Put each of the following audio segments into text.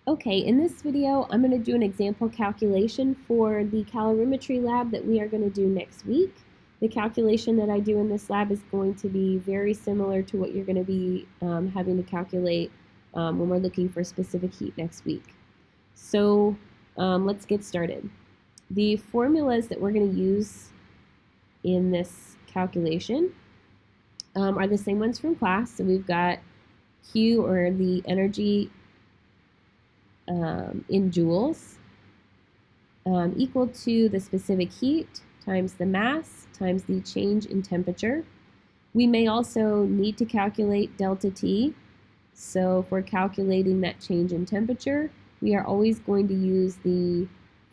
Okay, in this video, I'm going to do an example calculation for the calorimetry lab that we are going to do next week. The calculation that I do in this lab is going to be very similar to what you're going to be having to calculate when we're looking for specific heat next week. So let's get started. The formulas that we're going to use in this calculation are the same ones from class. So we've got Q, or the energy in joules, equal to the specific heat times the mass times the change in temperature. We may also need to calculate delta T. So if we're calculating that change in temperature, we are always going to use the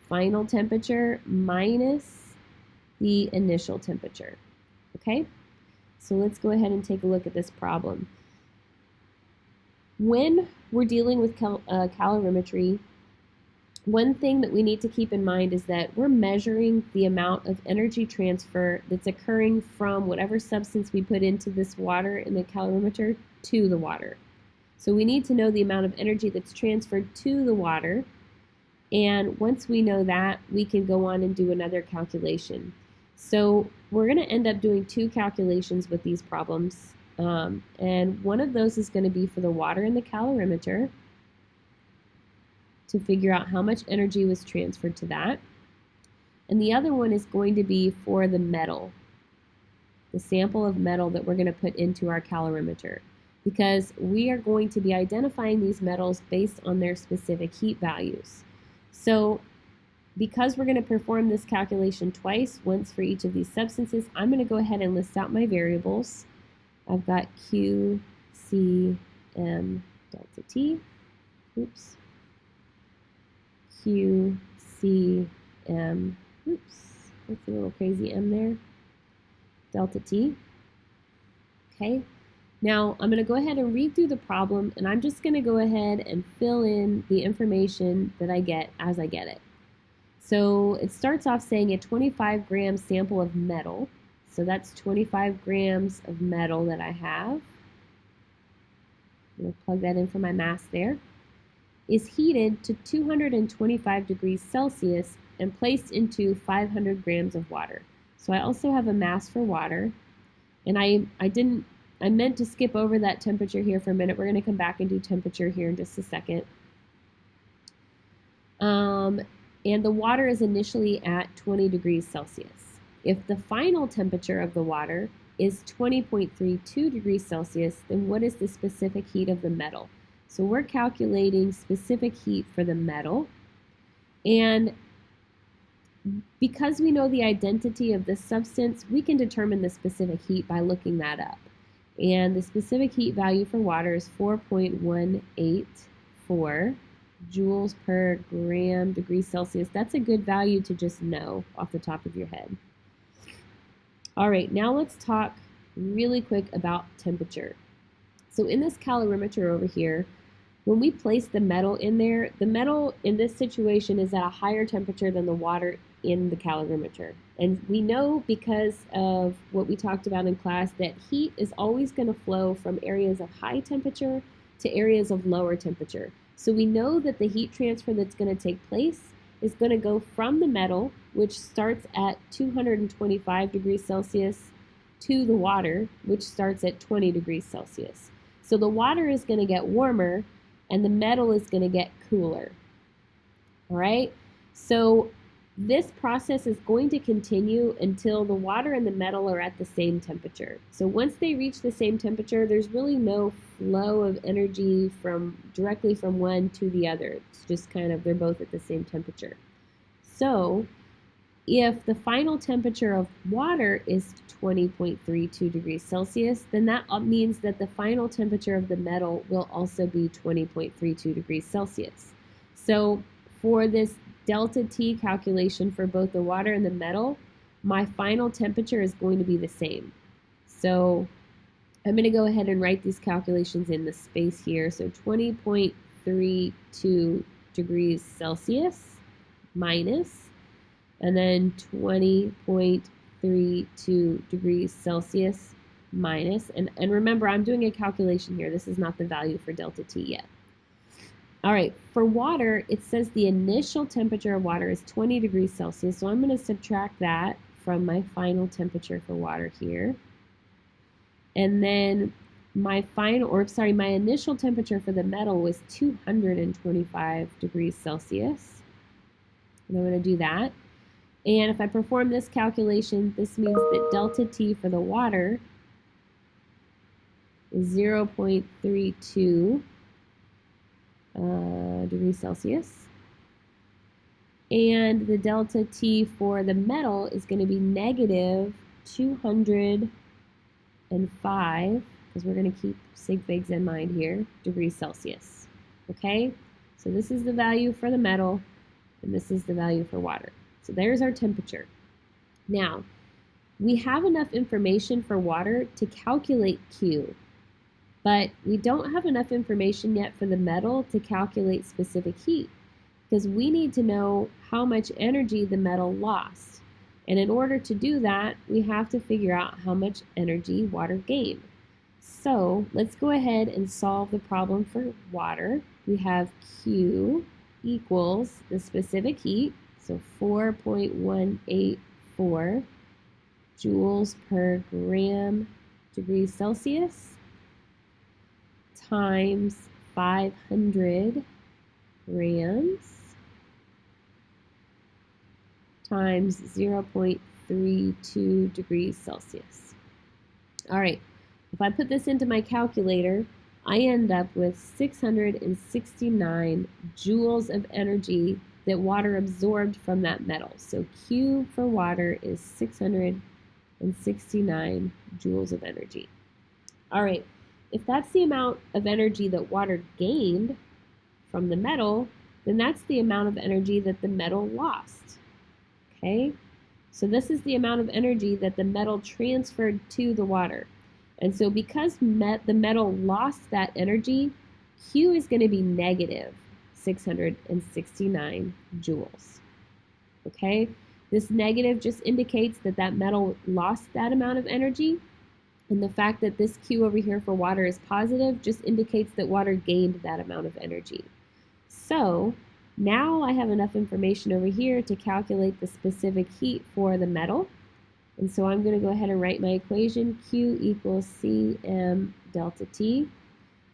final temperature minus the initial temperature. Okay? So let's go ahead and take a look at this problem. When we're dealing with calorimetry, one thing that we need to keep in mind is that we're measuring the amount of energy transfer that's occurring from whatever substance we put into this water in the calorimeter to the water. So we need to know the amount of energy that's transferred to the water, and once we know that, we can go on and do another calculation. So we're going to end up doing two calculations with these problems. And one of those is going to be for the water in the calorimeter to figure out how much energy was transferred to that. And the other one is going to be for the metal, the sample of metal that we're going to put into our calorimeter, because we are going to be identifying these metals based on their specific heat values. So because we're going to perform this calculation twice, once for each of these substances, I'm going to go ahead and list out my variables. I've got Q, C, M, delta T. Oops. Q, C, M. Oops. That's a little crazy M there. Delta T. Okay. Now I'm going to go ahead and read through the problem, and I'm just going to go ahead and fill in the information that I get as I get it. So it starts off saying a 25-gram sample of metal. So that's 25 grams of metal that I have. I'm going to plug that in for my mass there. Is heated to 225 degrees Celsius and placed into 500 grams of water. So I also have a mass for water. And I meant to skip over that temperature here for a minute. We're going to come back and do temperature here in just a second. And the water is initially at 20 degrees Celsius. If the final temperature of the water is 20.32 degrees Celsius, then what is the specific heat of the metal? So we're calculating specific heat for the metal. And because we know the identity of this substance, we can determine the specific heat by looking that up. And the specific heat value for water is 4.184 joules per gram degrees Celsius. That's a good value to just know off the top of your head. All right, now let's talk really quick about temperature. So in this calorimeter over here, when we place the metal in there, the metal in this situation is at a higher temperature than the water in the calorimeter. And we know, because of what we talked about in class, that heat is always going to flow from areas of high temperature to areas of lower temperature. So we know that the heat transfer that's going to take place is going to go from the metal, which starts at 225 degrees Celsius, to the water, which starts at 20 degrees Celsius. So the water is going to get warmer and the metal is going to get cooler. All right? So this process is going to continue until the water and the metal are at the same temperature. So once they reach the same temperature, there's really no flow of energy directly from one to the other. It's just kind of, they're both at the same temperature. So if the final temperature of water is 20.32 degrees Celsius, then that means that the final temperature of the metal will also be 20.32 degrees Celsius. So for this delta T calculation for both the water and the metal, my final temperature is going to be the same. So I'm going to go ahead and write these calculations in the space here. So 20.32 degrees Celsius minus, and then 20.32 degrees Celsius minus, and remember, I'm doing a calculation here. This is not the value for delta T yet. All right, for water, it says the initial temperature of water is 20 degrees Celsius. So I'm going to subtract that from my final temperature for water here. And then my initial temperature for the metal was 225 degrees Celsius. And I'm going to do that. And if I perform this calculation, this means that delta T for the water is 0.32 degrees Celsius. And the delta T for the metal is going to be negative 205, because we're going to keep sig figs in mind here, degrees Celsius. Okay? So this is the value for the metal, and this is the value for water. So there's our temperature. Now, we have enough information for water to calculate Q, but we don't have enough information yet for the metal to calculate specific heat, because we need to know how much energy the metal lost. And in order to do that, we have to figure out how much energy water gained. So let's go ahead and solve the problem for water. We have Q equals the specific heat, so 4.184 joules per gram degrees Celsius, times 500 grams times 0.32 degrees Celsius. All right, if I put this into my calculator, I end up with 669 joules of energy that water absorbed from that metal. So Q for water is 669 joules of energy. All right, if that's the amount of energy that water gained from the metal, then that's the amount of energy that the metal lost. Okay, so this is the amount of energy that the metal transferred to the water. And so because the metal lost that energy, Q is going to be negative 669 joules. Okay, this negative just indicates that that metal lost that amount of energy. And the fact that this Q over here for water is positive just indicates that water gained that amount of energy. So now I have enough information over here to calculate the specific heat for the metal. And so I'm going to go ahead and write my equation, Q equals Cm delta T.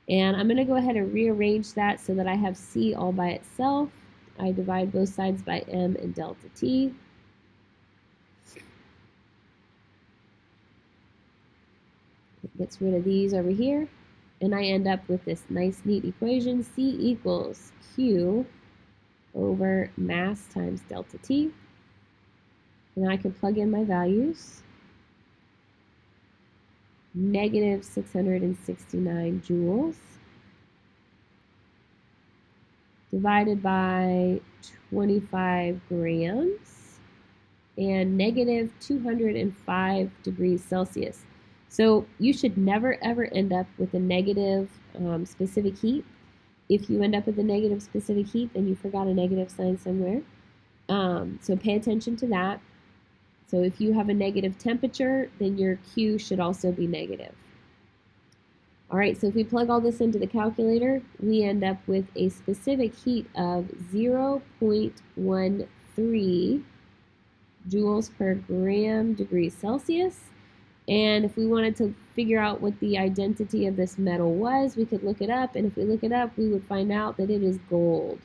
And I'm going to go ahead and rearrange that so that I have C all by itself. I divide both sides by M and delta T. It gets rid of these over here. And I end up with this nice, neat equation, C equals Q over mass times delta T. And I can plug in my values. Negative 669 joules divided by 25 grams and negative 205 degrees Celsius. So you should never ever end up with a negative specific heat. If you end up with a negative specific heat, then you forgot a negative sign somewhere. So pay attention to that. So if you have a negative temperature, then your Q should also be negative. All right, so if we plug all this into the calculator, we end up with a specific heat of 0.13 joules per gram degrees Celsius. And if we wanted to figure out what the identity of this metal was, we could look it up. And if we look it up, we would find out that it is gold.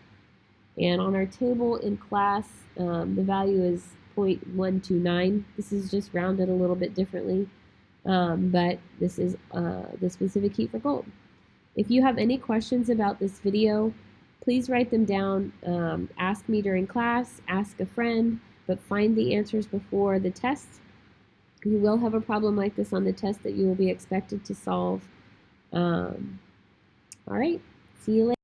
And on our table in class, the value is 0.129. This is just rounded a little bit differently, but this is the specific heat for gold. If you have any questions about this video, please write them down. Ask me during class, ask a friend, but find the answers before the test. You will have a problem like this on the test that you will be expected to solve. All right, see you later.